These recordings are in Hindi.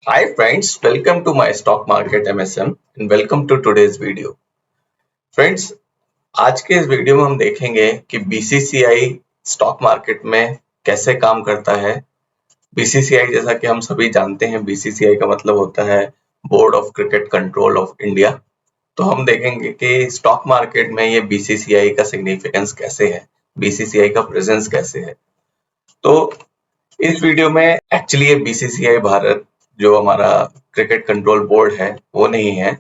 Hi friends, welcome to my stock market MSM and welcome to today's video. Friends, आज के इस वीडियो में हम देखेंगे कि बीसीसीआई स्टॉक मार्केट में कैसे काम करता है। बीसीसीआई जैसा कि हम सभी जानते हैं, बीसीसीआई का मतलब होता है board of cricket control of India. तो हम देखेंगे कि स्टॉक मार्केट में ये बीसीसीआई का सिग्निफिकेंस कैसे है, बीसीसीआई का प्रेजेंस कैसे है। तो इस वीडियो में एक्चुअली ये बीसीसीआई भारत जो हमारा क्रिकेट कंट्रोल बोर्ड है वो नहीं है।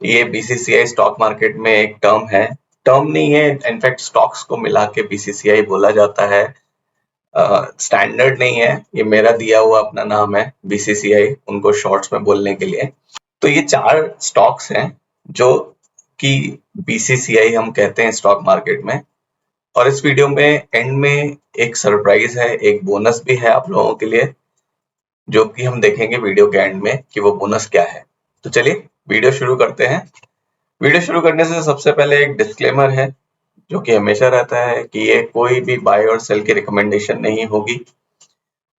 ये बीसीसीआई स्टॉक मार्केट में एक टर्म नहीं है, इनफैक्ट स्टॉक्स को मिला के बीसीसीआई बोला जाता है। स्टैंडर्ड नहीं है, ये मेरा दिया हुआ अपना नाम है बीसीसीआई, उनको शॉर्ट्स में बोलने के लिए। तो ये 4 स्टॉक्स हैं जो कि बीसीसीआई हम कहते हैं स्टॉक मार्केट में। और इस वीडियो में एंड में एक सरप्राइज है, एक बोनस भी है आप लोगों के लिए, जो कि हम देखेंगे वीडियो के एंड में कि वो बोनस क्या है। तो चलिए वीडियो शुरू करते हैं। वीडियो शुरू करने से सबसे पहले एक डिस्क्लेमर है जो कि हमेशा रहता है कि ये कोई भी बाय और सेल की रिकमेंडेशन नहीं होगी।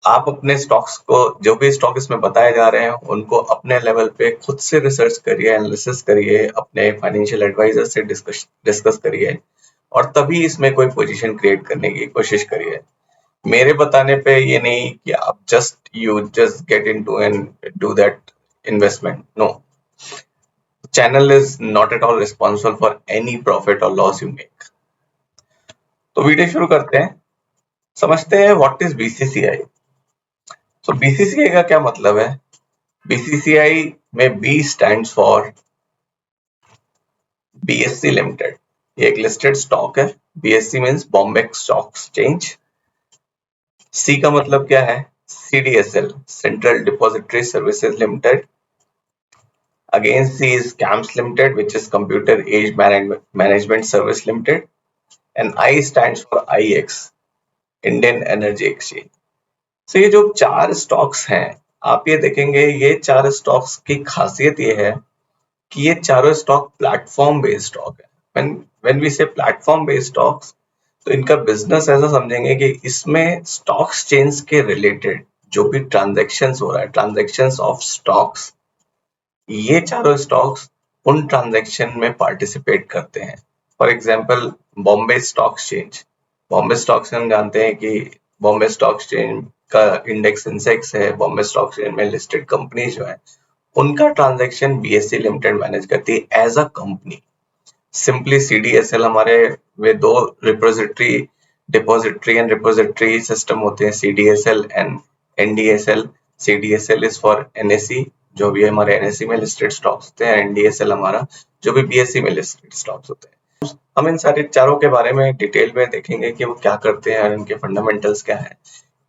आप अपने स्टॉक्स को, जो भी स्टॉक इसमें बताए जा रहे हैं, उनको अपने लेवल पे खुद से रिसर्च करिए, एनालिसिस करिए, अपने फाइनेंशियल एडवाइजर से डिस्कस करिए और तभी इसमें कोई पोजीशन क्रिएट करने की कोशिश करिए। मेरे बताने पे ये नहीं कि आप just get into and do that investment. No, channel is not at all responsible for any profit or loss you make. तो वीडियो शुरू करते हैं, समझते हैं व्हाट इज बीसीसीआई। तो बीसीसीआई का क्या मतलब है। बीसीसीआई में B stands for BSC limited. ये एक लिस्टेड स्टॉक है। BSC means Bombay stock exchange. C का मतलब क्या है, CDSL, central depository services limited. Again, C is CAMS Limited, which is Computer Age Management Service Limited, and I stands for IX, Indian energy exchange. तो ये जो 4 स्टॉक्स हैं, आप ये देखेंगे, ये 4 स्टॉक्स की खासियत ये है कि ये चारों स्टॉक प्लेटफॉर्म बेस्ड स्टॉक है। व्हेन वी से प्लेटफॉर्म बेस्ड स्टॉक्स, तो इनका बिजनेस ऐसा समझेंगे कि इसमें स्टॉक एक्सचेंज के रिलेटेड जो भी ट्रांजैक्शंस हो रहा है, ट्रांजैक्शंस ऑफ स्टॉक्स, ये चारों स्टॉक्स उन ट्रांजैक्शन में पार्टिसिपेट करते हैं। For example Bombay stock exchange, Bombay stock से हम जानते हैं कि बॉम्बे स्टॉक एक्सचेंज का इंडेक्स इंसेक्स है। बॉम्बे स्टॉक एक्सचेंज में लिस्टेड कंपनी जो है, उनका ट्रांजैक्शन बीएससी लिमिटेड मैनेज करती है as a company. Simply CDSL हमारे वे 2 repository, depository and repository system होते हैं, CDSL and NDSL. CDSL is for NSE, जो भी हमारे एनएसई में लिस्टेड स्टॉक्स होते हैं, एनडीएसएल हमारा जो भी बीएसई में लिस्टेड स्टॉक्स होते हैं। हम इन सारे चारों के बारे में डिटेल में देखेंगे कि वो क्या करते हैं और इनके फंडामेंटल्स क्या है।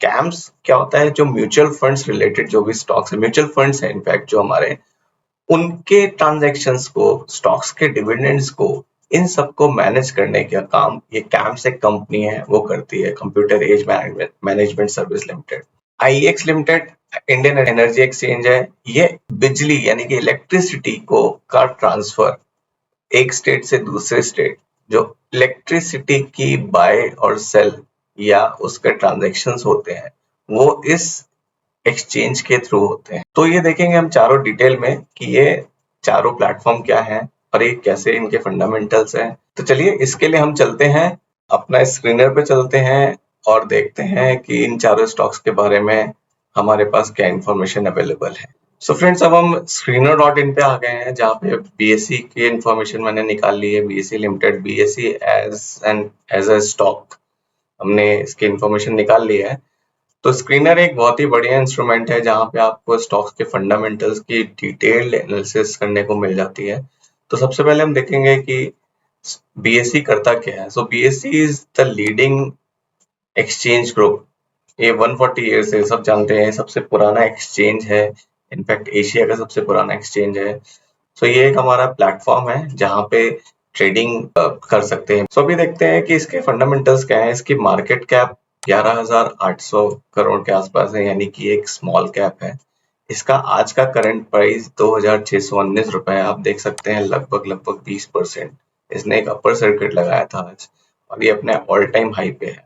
कैम्स क्या होता है, जो म्यूचुअल फंड्स रिलेटेड जो भी स्टॉक्स है, म्यूचुअल फंड्स है इनफैक्ट जो हमारे, उनके ट्रांजैक्शंस को, स्टॉक्स के डिविडेंड्स को, इन सबको मैनेज करने का काम ये कैम्स एक कंपनी है वो करती है, computer age management service limited. IEX limited Indian energy exchange है। ये बिजली यानी कि इलेक्ट्रिसिटी को का ट्रांसफर एक स्टेट से दूसरे स्टेट, जो इलेक्ट्रिसिटी की बाय और सेल या उसके ट्रांजैक्शंस होते हैं, वो इस एक्सचेंज के थ्रू होते हैं। तो ये देखेंगे हम चारों डिटेल में कि ये चारों प्लेटफॉर्म क्या है और ये कैसे इनके फंडामेंटल्स हैं। तो चलिए इसके लिए हम चलते हैं, अपना स्क्रीनर पे चलते हैं और देखते हैं कि इन चारों स्टॉक्स के बारे में हमारे पास क्या इंफॉर्मेशन अवेलेबल है। सो फ्रेंड्स, अब हम screener.in पे आ गए हैं, जहाँ पे बीएससी की इंफॉर्मेशन मैंने निकाल ली है। BSC limited, BSC as a stock हमने इसकी इंफॉर्मेशन निकाल ली है। तो स्क्रीनर एक बहुत ही बढ़िया इंस्ट्रूमेंट है जहाँ पे आपको स्टॉक्स के फंडामेंटल्स की डिटेल्ड एनालिसिस करने को मिल जाती है। तो सबसे पहले हम देखेंगे कि बीएससी करता क्या है। सो BSc is the leading exchange group. ये 140 ईयर से सब जानते हैं, सबसे पुराना एक्सचेंज है, इनफैक्ट एशिया का सबसे पुराना एक्सचेंज है। सो ये एक हमारा प्लेटफॉर्म है जहाँ पे ट्रेडिंग कर सकते हैं। सो अभी देखते हैं कि इसके फंडामेंटल्स क्या है। इसकी मार्केट कैप 11,800 करोड़ के आसपास है, यानी कि एक स्मॉल कैप है। इसका आज का करंट प्राइस 2,619 रुपए, आप देख सकते हैं लगभग 20%। इसने एक अपर सर्किट लगाया था आज और ये अपने ऑल टाइम हाई पे है।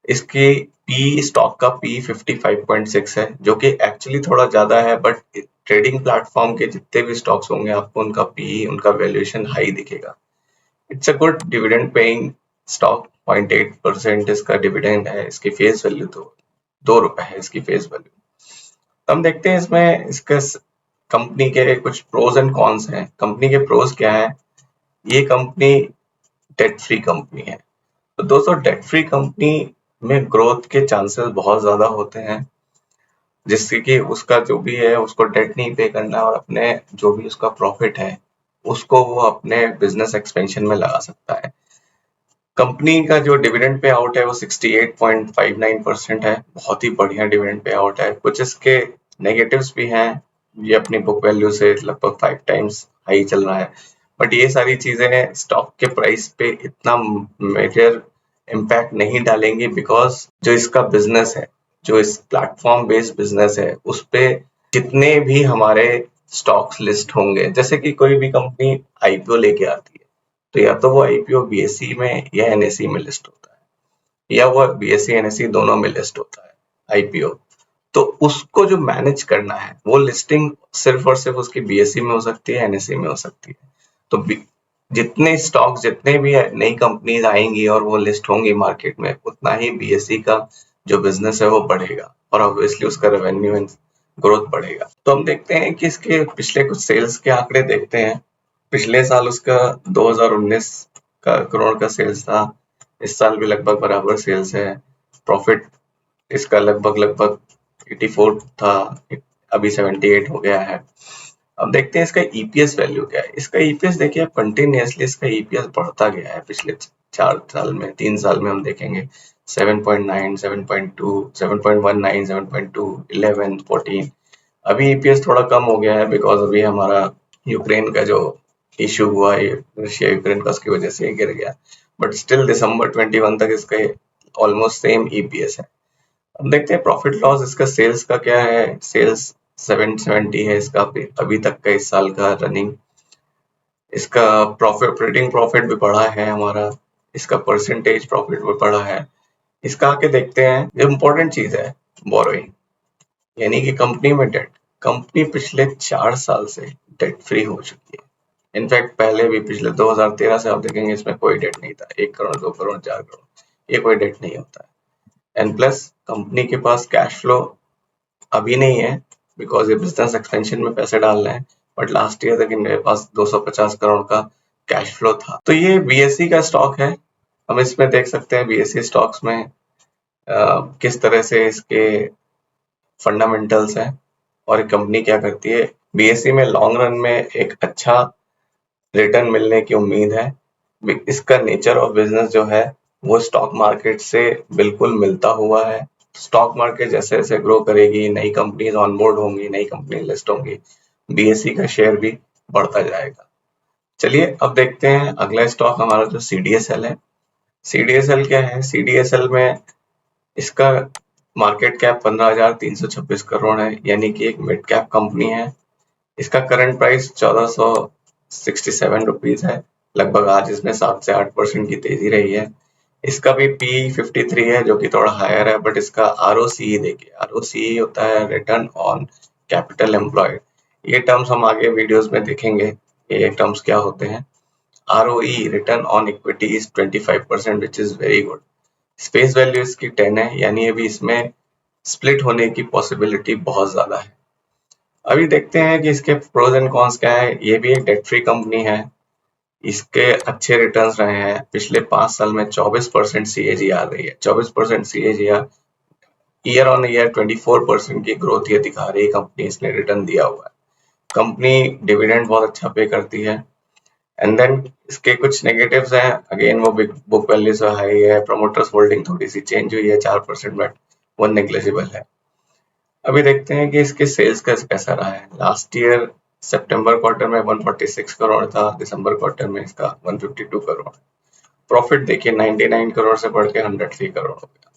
इसकी पी स्टॉक का पी 55.6 है, जो कि एक्चुअली थोड़ा ज्यादा है, बट ट्रेडिंग प्लेटफॉर्म के जितने भी स्टॉक्स होंगे आपको उनका पी, उनका वैल्यूएशन हाई दिखेगा। It's a good dividend paying stock, 0.8% इसका डिविडेंड है। इसकी फेस वैल्यू तो ₹2 है, इसकी फेस वैल्यू। तो हम देखते हैं इसमें इसका कंपनी के कुछ प्रोज एंड कॉन्स हैं। कंपनी के प्रोज क्या है? ये कंपनी डेट फ्री कंपनी है। तो दोस्तों, डेट फ्री कंपनी में ग्रोथ के चांसेस बहुत ज्यादा होते हैं, जिससे कि उसका जो भी है उसको डेट नहीं पे करना, और अपने जो भी उसका प्रॉफिट है उसको वो अपने बिजनेस एक्सपेंशन में लगा सकता है। कंपनी का जो डिविडेंड पे आउट है वो 68.59% है, बहुत ही बढ़िया डिविडेंड पे आउट है। कुछ इसके नेगेटिव्स भी हैं, ये अपनी बुक वैल्यू से लगभग 5 टाइम्स हाई चल रहा है, बट ये सारी चीजें स्टॉक के प्राइस पे इतना मेजर इम्पैक्ट नहीं डालेंगी, बिकॉज जो इसका बिजनेस है, जो इस प्लेटफॉर्म बेस्ड बिजनेस है, उस पे जितने भी हमारे स्टॉक्स लिस्ट होंगे, जैसे कि कोई भी कंपनी आईपीओ लेके आती है, तो या तो वो आईपीओ बीएसई में या एनएसई में लिस्ट होता है, या वो बीएसई एनएसई दोनों में लिस्ट होता है आईपीओ। तो उसको जो मैनेज करना है, वो लिस्टिंग सिर्फ और सिर्फ उसकी बीएसई में हो सकती है, एनएसई में हो सकती है। तो जितने स्टॉक्स, जितने भी नई कंपनीज आएंगी और वो लिस्ट होंगी मार्केट में, उतना ही बीएसई का जो बिजनेस है वो बढ़ेगा, और ऑब्वियसली उसका रेवेन्यू एंड ग्रोथ बढ़ेगा। तो हम देखते हैं कि इसके पिछले कुछ सेल्स के आंकड़े देखते हैं। पिछले साल उसका 2019 का करोड़ का सेल्स था, इस साल भी लगभग बराबर सेल्स है। प्रॉफिट इसका लगभग लगभग 84 था, अभी 78 हो गया है। अब देखते हैं इसका ईपीएस वैल्यू क्या है। इसका ईपीएस देखिए, कंटिन्यूअसली इसका ईपीएस बढ़ता गया है पिछले 4 साल में, 3 साल में हम देखेंगे 7.9, 7.2, 7.19, 7.2, 11, 14। अभी ईपीएस थोड़ा कम हो गया है, बिकॉज अभी हमारा यूक्रेन का जो इश्यू हुआ है, रशिया यूक्रेन का, उसकी वजह से गिर गया, बट स्टिल दिसंबर 21 तक इसका ऑलमोस्ट सेम ईपीएस है। अब देखते हैं प्रॉफिट लॉस इसका, सेल्स का क्या है। सेल्स 770 है इसका अभी तक का, इस साल का रनिंग। इसका प्रॉफिट, ऑपरेटिंग प्रॉफिट भी बढ़ा है हमारा, इसका परसेंटेज प्रॉफिट भी बढ़ा है। इसका आके देखते हैं, जो इम्पोर्टेंट चीज है, बोरोइंग, यानी कि कंपनी में डेट। कंपनी पिछले 4 साल से डेट फ्री हो चुकी है। इनफैक्ट पहले भी पिछले 2013 से आप देखेंगे इसमें कोई डेट नहीं था। 1 करोड़, 2 करोड़, 4 करोड़, ये कोई डेट नहीं होता है। एंड प्लस कंपनी के पास कैश फ्लो अभी नहीं है, बिकॉज ये बिजनेस एक्सपेंशन में पैसे डाल रहे हैं, बट लास्ट ईयर तक इनके पास 250 करोड़ का कैश फ्लो था। तो ये बीएसई का स्टॉक है। हम इसमें देख सकते हैं बीएसई स्टॉक्स में किस तरह से इसके फंडामेंटल्स हैं और कंपनी क्या करती है। बीएसई में लॉन्ग रन में एक अच्छा रिटर्न मिलने की उम्मीद है। इसका नेचर ऑफ बिजनेस जो है वो स्टॉक मार्केट से बिल्कुल मिलता हुआ है। स्टॉक मार्केट जैसे जैसे ग्रो करेगी, नई कंपनीज ऑनबोर्ड होंगी, नई कंपनी लिस्ट होंगी, बीएसई का शेयर भी बढ़ता जाएगा। चलिए अब देखते हैं अगला स्टॉक हमारा जो सीडीएसएल है। सीडीएसएल क्या है? सीडीएसएल में इसका मार्केट कैप 15,326 करोड़ है, यानी कि एक मिड कैप कंपनी है। इसका करंट प्राइस 1467 रुपीज है। लगभग आज इसमें 7 से 8% की तेजी रही है। इसका भी पी 53 है, जो कि थोड़ा हायर है, बट इसका आरओसीई देखिए, आरओसीई होता है रिटर्न ऑन कैपिटल एम्प्लॉयड। ये टर्म्स हम आगे वीडियोस में देखेंगे, ये टर्म्स क्या होते हैं। ROE, return on equity, is 25%, which is very good. Space value इसकी 10 है, यानी अभी इसमें स्प्लिट होने की पॉसिबिलिटी बहुत ज्यादा है। अभी देखते हैं कि इसके प्रोज एंड कॉन्स क्या है। ये भी एक डेट फ्री कंपनी है। इसके अच्छे रिटर्न्स रहे हैं। पिछले 5 साल में 24% CAGR रही है। 24% CAGR, ईयर ऑन ईयर 24% की ग्रोथ ये दिखा रही कंपनी, इसने रिटर्न दिया हुआ है। कंपनी डिविडेंड बहुत अच्छा पे करती है। एंड देन इसके कुछ नेगेटिव्स हैं। अगेन वो बुक वैल्यू से हाई है, प्रमोटर्स होल्डिंग थोड़ी सी चेंज हुई है 4%, बट वो नेग्लिजिबल है। अभी देखते हैं कि इसके सेल्स कैसा रहा है। लास्ट ईयर सितंबर क्वार्टर में 146 करोड़ था, दिसंबर क्वार्टर में इसका 152 करोड़। प्रॉफिट देखिए 99 करोड़ से बढ़ के 103 करोड़ हो गया।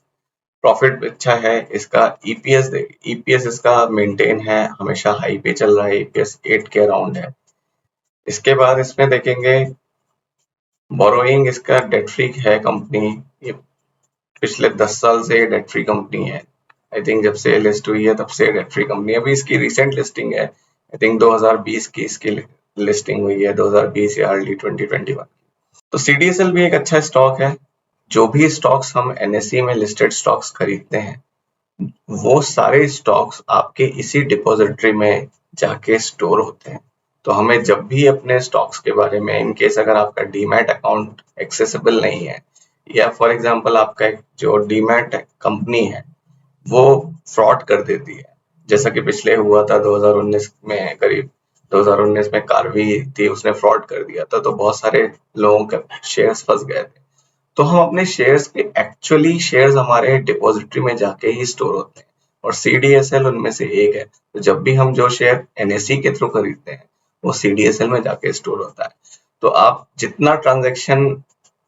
प्रॉफिट अच्छा है। इसका ईपीएस देखिए, ईपीएस इसका मेंटेन है, हमेशा हाई पे चल रहा है, ईपीएस 8 के अराउंड है। इसके बाद इसमें देखेंगे बोरोइंग, इसका डेट फ्री है कंपनी, ये पिछले 10 साल से डेट फ्री कंपनी है। आई थिंक जब से लिस्ट हुई है तब से डेट फ्री कंपनी है। अभी इसकी रिसेंट लिस्टिंग है, आई थिंक 2020 की इसकी लिस्टिंग हुई है, 2020 या अर्ली 2021। तो CDSL भी एक अच्छा स्टॉक है। जो भी स्टॉक्स हम NSE में लिस्टेड स्टॉक्स खरीदते हैं वो सारे स्टॉक्स आपके इसी डिपॉजिटरी में जाके स्टोर होते हैं। तो हमें जब भी अपने स्टॉक्स के बारे में, इन केस अगर आपका डीमैट अकाउंट एक्सेसिबल नहीं है, या फॉर एग्जांपल आपका एक जो डीमैट कंपनी है वो फ्रॉड कर देती है, जैसा कि पिछले हुआ था 2019 में, करीब 2019 में कार्वी थी, उसने फ्रॉड कर दिया था, तो बहुत सारे लोगों के शेयर्स फंस गए थे। तो हम अपने शेयर्स के एक्चुअली शेयर्स हमारे डिपॉजिटरी में जाके ही स्टोर होते हैं, और CDSL उनमें से एक है। तो जब भी हम जो शेयर NSE के थ्रू खरीदते हैं वो CDSL में जाके स्टोर होता है। तो आप जितना ट्रांजैक्शन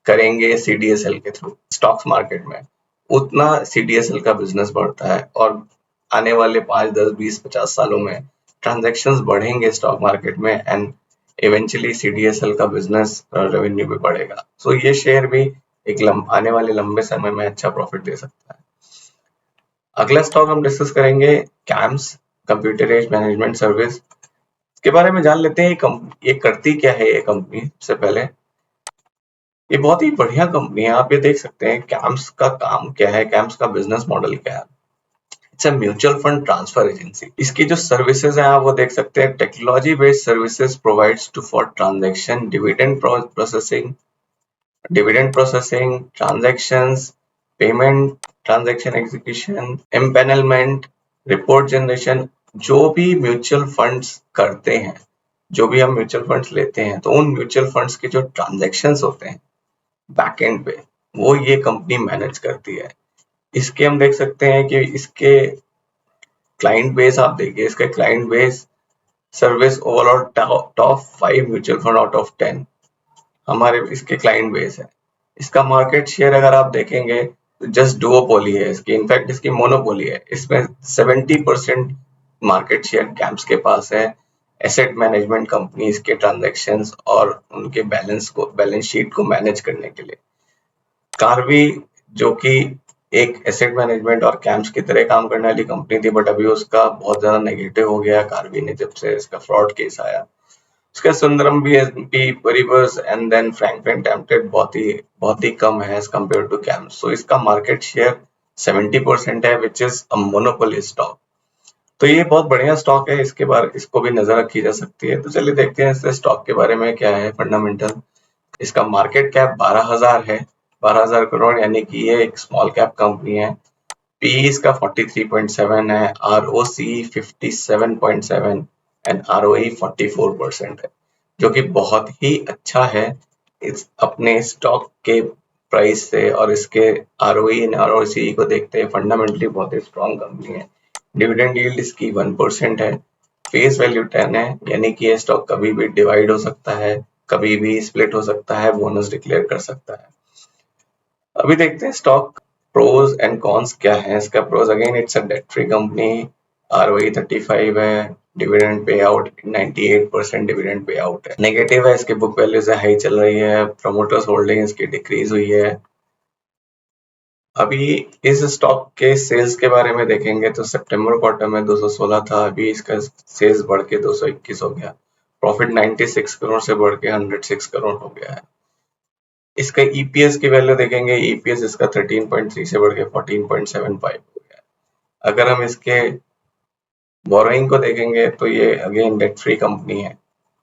करेंगे CDSL के थ्रू स्टॉक्स मार्केट में, उतना CDSL का बिजनेस बढ़ता है, और आने वाले 5, 10, 20, 50 सालों में ट्रांजैक्शंस बढ़ेंगे स्टॉक मार्केट में, एंड इवेंचुअली CDSL का बिजनेस रेवेन्यू भी बढ़ेगा। सो ये शेयर भी एक आने वाले लंबे समय में अच्छा प्रॉफिट दे सकता है। अगला स्टॉक हम डिस्कस करेंगे CAMS, computer age management service. इसके बारे में जान लेते हैं ये करती क्या है ये कंपनी। से पहले ये बहुत ही बढ़िया कंपनी है। आप ये देख सकते हैं कैम्स का काम क्या है, कैम्स का बिजनेस मॉडल क्या है। It's a mutual fund transfer agency. इसकी जो सर्विसेज हैं आप वो देख सकते हैं। Technology based services provides to for transaction, dividend processing, transactions, payment, transaction execution, empanelment, report generation. जो भी म्यूचुअल फंड्स करते हैं, जो भी हम म्यूचुअल फंड्स लेते हैं, तो उन म्यूचुअल फंड्स के जो ट्रांजैक्शंस होते हैं बैक एंड पे, वो ये कंपनी मैनेज करती है। इसके हम देख सकते हैं कि इसके क्लाइंट बेस, आप देखिए इसका client base service overall top 5 mutual fund out of 10 हमारे इसके क्लाइंट बेस है। इसका मार्केट शेयर अगर आप देखेंगे तो जस्ट डुओपोली है इसकी, इनफैक्ट इसकी मोनोपोली है। इसमें 70% मार्केट शेयर कैम्प्स के पास है। एसेट मैनेजमेंट कंपनीज के ट्रांजैक्शंस और उनके बैलेंस शीट को मैनेज करने के लिए कार्वी, जो कि एक एसेट मैनेजमेंट और कैम्प्स की तरह काम करने वाली कंपनी थी, बट अभी उसका बहुत ज्यादा नेगेटिव हो गया कार्वी ने जब से इसका फ्रॉड केस आया। उसका Sundaram BSP Paribas and then Franklin Templeton बहुत ही कम है as compare to CAMS. So इसका मार्केट शेयर 70% है, which is a monopoly stock. तो ये बहुत बढ़िया स्टॉक है, इसको भी नजर रखी जा सकती है। तो चलिए देखते हैं इस स्टॉक के बारे में क्या है फंडामेंटल। इसका मार्केट कैप 12,000 है, 12,000 करोड़, यानी कि ये एक स्मॉल कैप कंपनी है। पी इसका 43.7 है, ROC 57.7 एंड ROE 44% है, जो कि बहुत ही अच्छा है इस अपने स्टॉक के प्राइस से। और इसके ROE और ROCE को देखते हैं, फंडामेंटली बहुत ही स्ट्रॉन्ग कंपनी है। डिविडेंड यील्ड इसकी 1% है। फेस वैल्यू 10 है, यानी कि ये स्टॉक कभी भी डिवाइड हो सकता है, कभी भी स्प्लिट हो सकता है, बोनस डिक्लेयर कर सकता है। अभी देखते हैं स्टॉक प्रोज एंड कॉन्स क्या है। इसका pros, again it's a debt free company, ROE 35 है, dividend pay out 98% dividend pay out है। नेगेटिव है, इसकी बुक वैल्यू से हाई चल रही है, प्रमोटर्स होल्डिंग इसकी डिक्रीज हुई है। अभी इस स्टॉक के सेल्स के बारे में देखेंगे तो सितंबर क्वार्टर में 216 था, अभी इसका सेल्स बढ़ के 221 हो गया। प्रॉफिट 96 करोड़ से बढ़ के 106 करोड़ हो गया है। इसका EPS की वैल्यू देखेंगे, EPS इसका 13.3 से बढ़ के 14.75 हो गया। अगर हम इसके बोरोइंग को देखेंगे तो ये अगेन डेट फ्री कंपनी है,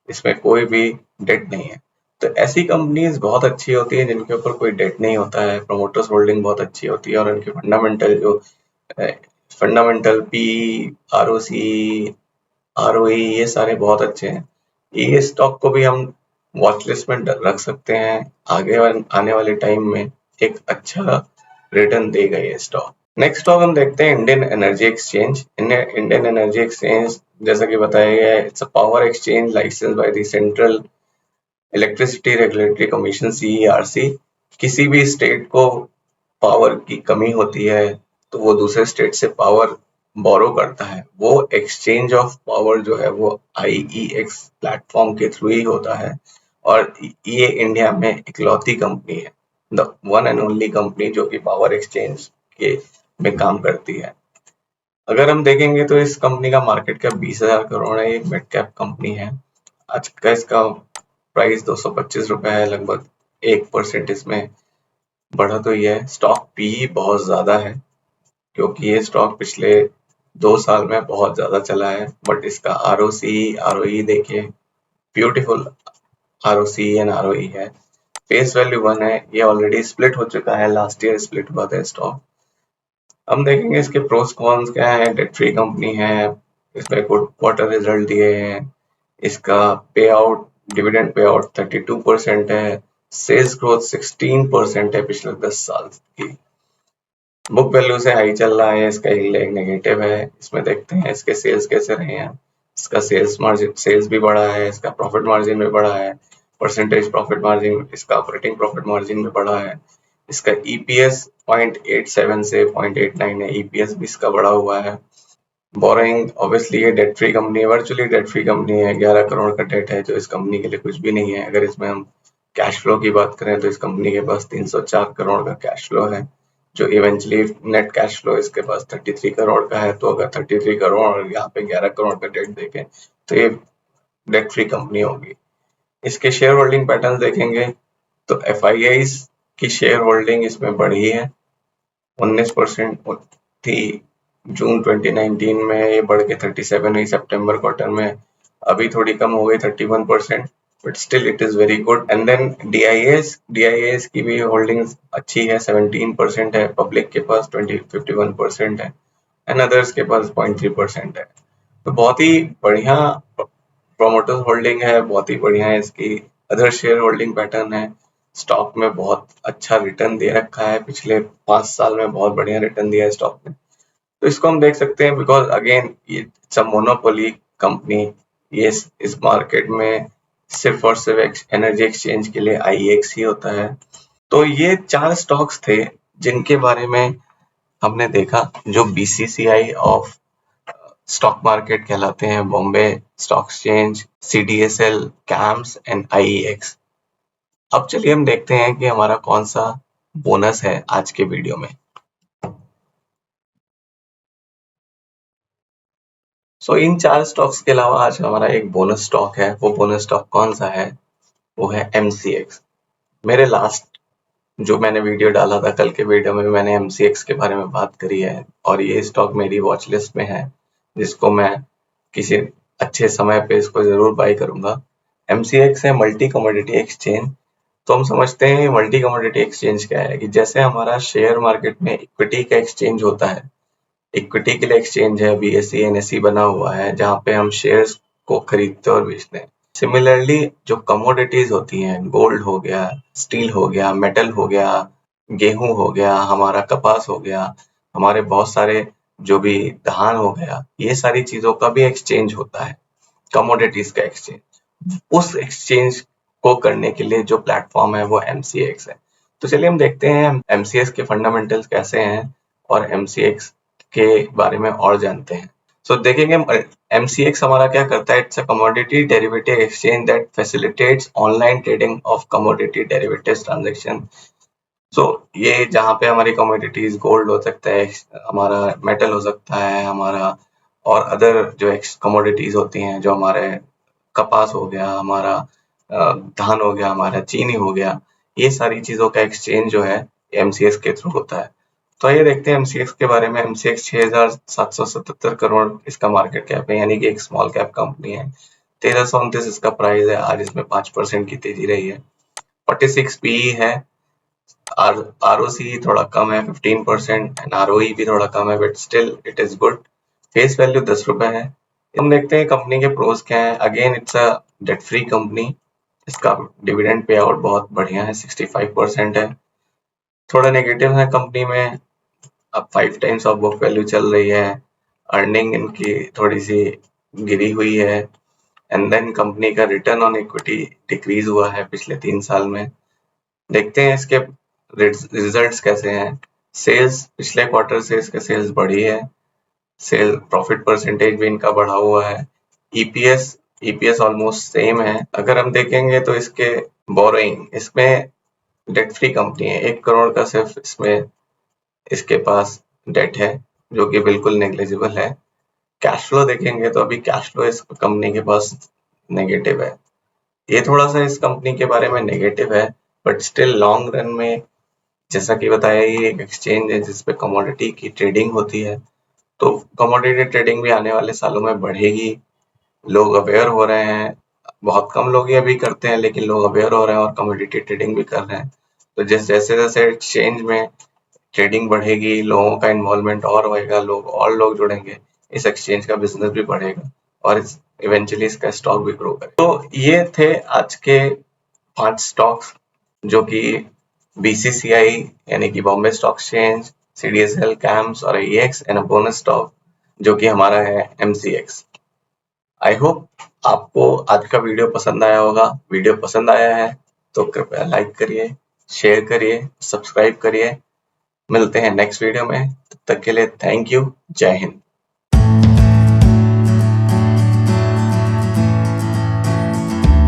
इसमें कोई भी डेट नहीं है। तो ऐसी कंपनीज बहुत अच्छी होती है जिनके ऊपर कोई डेट नहीं होता है, प्रमोटर्स होल्डिंग बहुत अच्छी होती है, और उनके फंडामेंटल पी, ROC, ROE ये सारे बहुत अच्छे हैं। ये स्टॉक को भी हम वॉच लिस्ट में रख सकते हैं, आने वाले टाइम में एक अच्छा रिटर्न देगा ये स्टॉक। नेक्स्ट स्टॉक हम देखते हैं Indian energy exchange. Indian energy exchange, जैसा कि बताया गया है, it's a power exchange licensed by the central electricity regulatory commission CERC। किसी भी स्टेट को पावर की कमी होती है तो वो दूसरे स्टेट से पावर बोरो करता है। वो एक्सचेंज ऑफ पावर जो है वो IEX प्लेटफॉर्म के थ्रू ही होता है, और ये इंडिया में इकलौती कंपनी है the one and only company जो कि पावर एक्सचेंज के में काम करती है। अगर हम देखेंगे तो इस कंपनी का मार्केट कैप 20,000 करोड़ है, एक मिड कैप कंपनी है। आज का इसका प्राइस 225 रुपए है, लगभग 1% इसमें बढ़ा तो ये है। स्टॉक पी बहुत ज्यादा है क्योंकि ये स्टॉक पिछले 2 साल में बहुत ज्यादा चला है, बट इसका आरओई देखिए, ब्यूटीफुल आरओसी एंड आरओई है। फेस वैल्यू 1 है, ये ऑलरेडी स्प्लिट हो चुका है, लास्ट ईयर स्प्लिट हुआ था स्टॉक। हम देखेंगे इसके प्रोस कॉन्स क्या है। डेट फ्री कंपनी है, इसमें गुड क्वार्टर रिजल्ट दिए हैं, इसका पे आउट डिविडेंड पे आउट 32% है, सेल्स ग्रोथ 16% है पिछले 10 साल की। बुक वैल्यू से हाई चल रहा है, इसका एक नेगेटिव है। इसमें देखते हैं इसके सेल्स कैसे रहे हैं। इसका सेल्स मार्जिन, सेल्स भी बढ़ा है, इसका प्रॉफिट मार्जिन भी बढ़ा है, परसेंटेज प्रॉफिट मार्जिन, इसका ऑपरेटिंग प्रॉफिट मार्जिन भी बढ़ा है। इसका ईपीएस 0.87 से 0.89 है, ईपीएस भी इसका बढ़ा हुआ है। बोरिंग, ऑब्वियसली ये डेट फ्री कंपनी है, वर्चुअली डेट फ्री कंपनी है। 11 करोड़ का डेट है जो इस कंपनी के लिए कुछ भी नहीं है। अगर इसमें हम कैश फ्लो की बात करें तो इस कंपनी के पास 304 करोड़ का कैश फ्लो है, जो इवेंचुअली नेट कैश फ्लो इसके पास 33 करोड़ का है। तो अगर 33 करोड़ और यहाँ पे 11 करोड़ का डेट देखें तो ये डेट फ्री कंपनी होगी। इसके शेयर होल्डिंग पैटर्न देखेंगे तो एफआईआईज की शेयर होल्डिंग इसमें बढ़ी है, 19% थी जून 2019 में, ये बढ़ के 37 हुई सितंबर क्वार्टर में। अभी थोड़ी कम हो गई 31%, but still it is very good. And then DIS की भी होल्डिंग्स अच्छी है, 17% है, पब्लिक के पास 51% है, एंड अदर्स के पास 0.3% है। तो बहुत ही बढ़िया प्रोमोटर होल्डिंग है, बहुत ही बढ़िया है इसकी अदर शेयर होल्डिंग पैटर्न है। स्टॉक में बहुत अच्छा रिटर्न दे रखा है, पिछले 5 साल में बहुत बढ़िया रिटर्न दिया है स्टॉक में। तो इसको हम देख सकते हैं, बिकॉज अगेन ये मोनोपोली कंपनी, ये इस मार्केट में सिर्फ और सिर्फ एनर्जी एक्सचेंज के लिए आईएक्स ही होता है। तो ये 4 स्टॉक्स थे जिनके बारे में हमने देखा, जो बीसीसीआई ऑफ स्टॉक मार्केट कहलाते हैं, Bombay stock exchange, CDSL, CAMS and IEX. अब चलिए हम देखते हैं कि हमारा कौन सा बोनस है आज के वीडियो में। इन 4 स्टॉक्स के अलावा आज हमारा एक बोनस स्टॉक है। वो बोनस स्टॉक कौन सा है? वो है एमसीएक्स। मेरे लास्ट जो मैंने वीडियो डाला था, कल के वीडियो में मैंने एमसीएक्स के बारे में बात करी है, और ये स्टॉक मेरी वॉच लिस्ट में है, जिसको मैं किसी अच्छे समय पे इसको जरूर बाय करूंगा। एमसीएक्स है मल्टी कमोडिटी एक्सचेंज। तो हम समझते हैं मल्टी कमोडिटी एक्सचेंज क्या है, कि जैसे हमारा शेयर मार्केट में इक्विटी का एक्सचेंज होता है, इक्विटी के लिए एक्सचेंज है, बीएसई एनएसई बना हुआ है, जहाँ पे हम शेयर्स को खरीदते और बेचते हैं। सिमिलरली जो कमोडिटीज होती हैं, गोल्ड हो गया, स्टील हो गया, मेटल हो गया, गेहूं हो गया, हमारा कपास हो गया, हमारे बहुत सारे जो भी धान हो गया, ये सारी चीजों का भी एक्सचेंज होता है, कमोडिटीज का एक्सचेंज। उस एक्सचेंज को करने के लिए जो प्लेटफॉर्म है वो एमसीएक्स है। तो चलिए हम देखते हैं एमसीएक्स के फंडामेंटल्स कैसे हैं और एमसीएक्स के बारे में और जानते हैं। देखेंगे एमसीएक्स हमारा क्या करता है। It's a commodity derivative exchange that facilitates online trading of commodity derivatives transaction. ये जहाँ पे हमारी कमोडिटीज, गोल्ड हो सकता है, हमारा मेटल हो सकता है, हमारा और अदर जो कमोडिटीज होती हैं, जो हमारे कपास हो गया, हमारा धान हो गया, हमारा चीनी हो गया, ये सारी चीजों का एक्सचेंज जो है एमसीएक्स के थ्रू होता है। तो ये देखते हैं एमसीएक्स के बारे में। एमसीएक्स 6,777 करोड़ इसका मार्केट कैप है, यानी कि एक स्मॉल कैप कंपनी है। 1329 इसका प्राइस है, आज इसमें 5% की तेजी रही है। 46 पीई है, आरओसी थोड़ा कम है 15%, एंड आरओई भी थोड़ा कम है, but still it is good. Face value 10 रुपए है। हम देखते हैं कंपनी के प्रोज क्या है। Again it's a debt free company, इसका डिविडेंड पे आउट बहुत बढ़िया है, 65% है। थोड़ा नेगेटिव है कंपनी में, अब 5 टाइम्स ऑफ बुक वैल्यू चल रही है, अर्निंग इनकी थोड़ी सी गिरी हुई है, एंड देन कंपनी का रिटर्न ऑन इक्विटी डिक्रीज हुआ है पिछले 3 साल में। देखते हैं इसके रिजल्ट्स कैसे हैं। सेल्स पिछले क्वार्टर से इसके सेल्स बढ़ी है, सेल प्रॉफिट परसेंटेज भी इनका बढ़ा हुआ है। ईपीएस ऑलमोस्ट सेम है। अगर हम देखेंगे तो इसके बोरोइंग, इसमें डेट फ्री कंपनी है, 1 करोड़ का सिर्फ इसके पास डेट है जो कि बिल्कुल नेग्लिजिबल है। कैश फ्लो देखेंगे तो अभी कैश फ्लो इस कंपनी के पास नेगेटिव है। ये थोड़ा सा इस कंपनी के बारे में नेगेटिव है, बट स्टिल लॉन्ग रन में जैसा कि बताया ये एक एक्सचेंज है जिसपे कमोडिटी की ट्रेडिंग होती है, तो कमोडिटी ट्रेडिंग भी आने वाले सालों में बढ़ेगी। लोग अवेयर हो रहे हैं, बहुत कम लोग ये अभी करते हैं लेकिन लोग अवेयर हो रहे हैं और कमोडिटी ट्रेडिंग भी कर रहे हैं। तो जैसे जैसे एक्सचेंज में ट्रेडिंग बढ़ेगी, लोगों का इन्वॉल्वमेंट और होएगा, लोग जुड़ेंगे, इस एक्सचेंज का बिजनेस भी बढ़ेगा और इवेंचुअली इसका स्टॉक भी ग्रो करेगा। तो ये थे आज के 5 स्टॉक्स जो कि बीसीसीआई यानी कि Bombay stock exchange, CDSL, camps और आईएक्स एंड बोनस स्टॉक जो कि हमारा है एमसीएक्स। आई होप आपको आज का वीडियो पसंद आया होगा। वीडियो पसंद आया है तो कृपया लाइक करिए, शेयर करिए, सब्सक्राइब करिए। मिलते हैं नेक्स्ट वीडियो में, तब तक के लिए थैंक यू। जय हिंद।